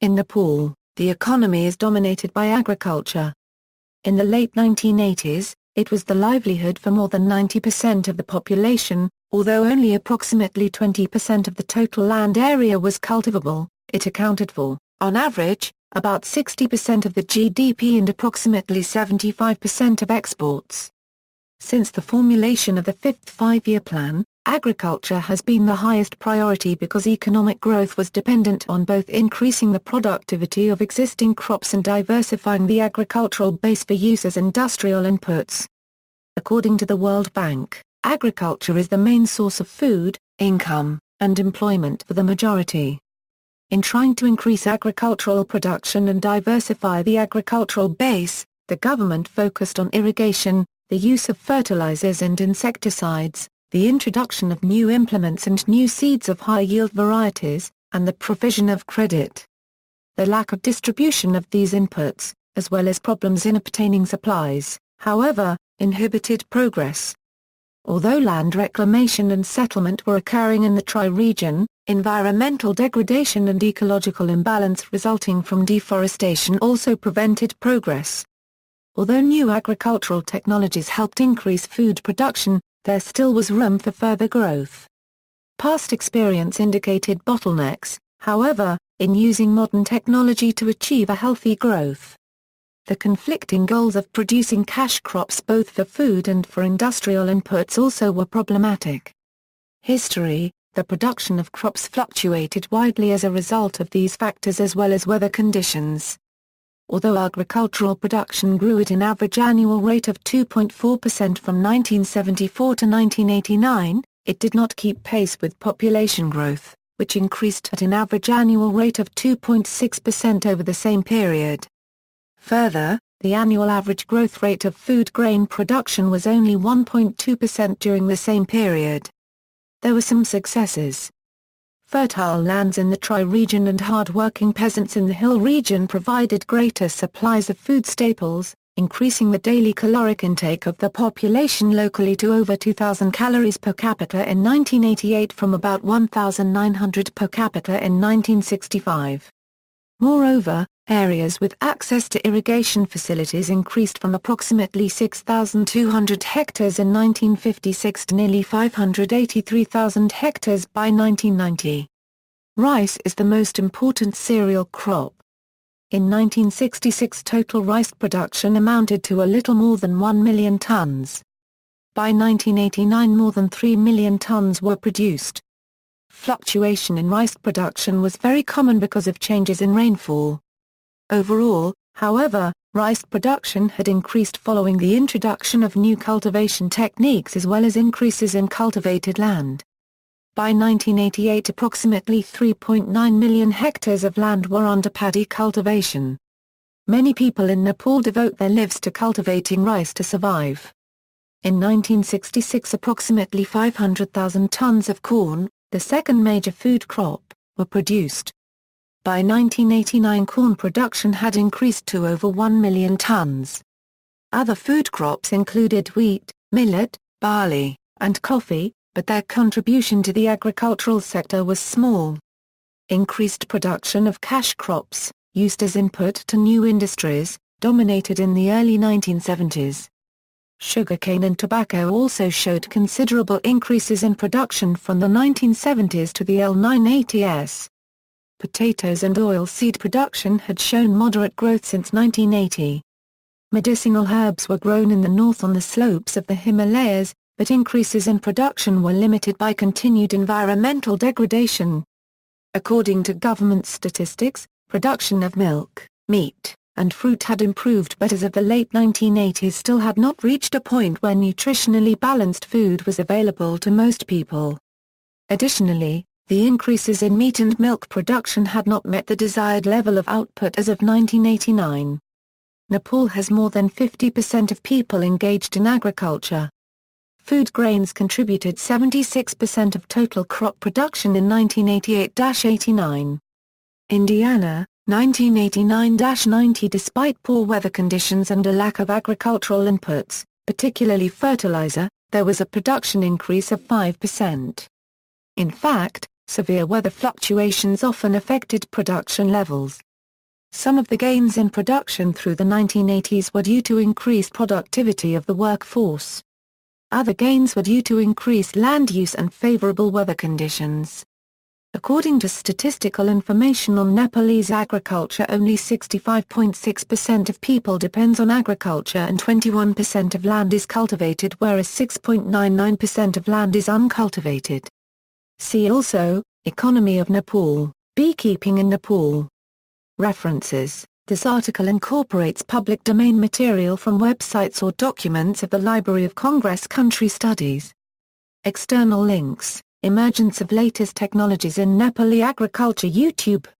In Nepal, the economy is dominated by agriculture. In the late 1980s, it was the livelihood for more than 90% of the population, although only approximately 20% of the total land area was cultivable. It accounted for, on average, about 60% of the GDP and approximately 75% of exports. Since the formulation of the fifth five-year plan, agriculture has been the highest priority because economic growth was dependent on both increasing the productivity of existing crops and diversifying the agricultural base for use as industrial inputs. According to the World Bank, agriculture is the main source of food, income, and employment for the majority. In trying to increase agricultural production and diversify the agricultural base, the government focused on irrigation, the use of fertilizers and insecticides, the introduction of new implements and new seeds of high-yield varieties, and the provision of credit. The lack of distribution of these inputs, as well as problems in obtaining supplies, however, inhibited progress. Although land reclamation and settlement were occurring in the tri-region, environmental degradation and ecological imbalance resulting from deforestation also prevented progress. Although new agricultural technologies helped increase food production, there still was room for further growth. Past experience indicated bottlenecks, however, in using modern technology to achieve a healthy growth. The conflicting goals of producing cash crops both for food and for industrial inputs also were problematic. History: the production of crops fluctuated widely as a result of these factors as well as weather conditions. Although agricultural production grew at an average annual rate of 2.4% from 1974 to 1989, it did not keep pace with population growth, which increased at an average annual rate of 2.6% over the same period. Further, the annual average growth rate of food grain production was only 1.2% during the same period. There were some successes. Fertile lands in the tri-region and hard-working peasants in the hill region provided greater supplies of food staples, increasing the daily caloric intake of the population locally to over 2,000 calories per capita in 1988 from about 1,900 per capita in 1965. Moreover, areas with access to irrigation facilities increased from approximately 6,200 hectares in 1956 to nearly 583,000 hectares by 1990. Rice is the most important cereal crop. In 1966 total rice production amounted to a little more than 1 million tons. By 1989 more than 3 million tons were produced. Fluctuation in rice production was very common because of changes in rainfall. Overall, however, rice production had increased following the introduction of new cultivation techniques as well as increases in cultivated land. By 1988 approximately 3.9 million hectares of land were under paddy cultivation. Many people in Nepal devote their lives to cultivating rice to survive. In 1966 approximately 500,000 tons of corn, the second major food crop, were produced. By 1989 corn production had increased to over 1 million tons. Other food crops included wheat, millet, barley, and coffee, but their contribution to the agricultural sector was small. Increased production of cash crops, used as input to new industries, dominated in the early 1970s. Sugarcane and tobacco also showed considerable increases in production from the 1970s to the L980s. Potatoes and oilseed production had shown moderate growth since 1980. Medicinal herbs were grown in the north on the slopes of the Himalayas, but increases in production were limited by continued environmental degradation. According to government statistics, production of milk, meat, and fruit had improved but as of the late 1980s still had not reached a point where nutritionally balanced food was available to most people. Additionally, the increases in meat and milk production had not met the desired level of output as of 1989. Nepal has more than 50% of people engaged in agriculture. Food grains contributed 76% of total crop production in 1988-89. Indiana, 1989-90. Despite poor weather conditions and a lack of agricultural inputs, particularly fertilizer, there was a production increase of 5%. In fact, severe weather fluctuations often affected production levels, Some of the gains in production through the 1980s were due to increased productivity of the workforce. Other gains were due to increased land use and favorable weather conditions. According to statistical information on Nepalese agriculture, only 65.6% of people depends on agriculture and 21% of land is cultivated, whereas 6.99% of land is uncultivated. See also, Economy of Nepal, Beekeeping in Nepal. References: This article incorporates public domain material from websites or documents of the Library of Congress Country Studies. External links: Emergence of latest technologies in Nepali agriculture, YouTube.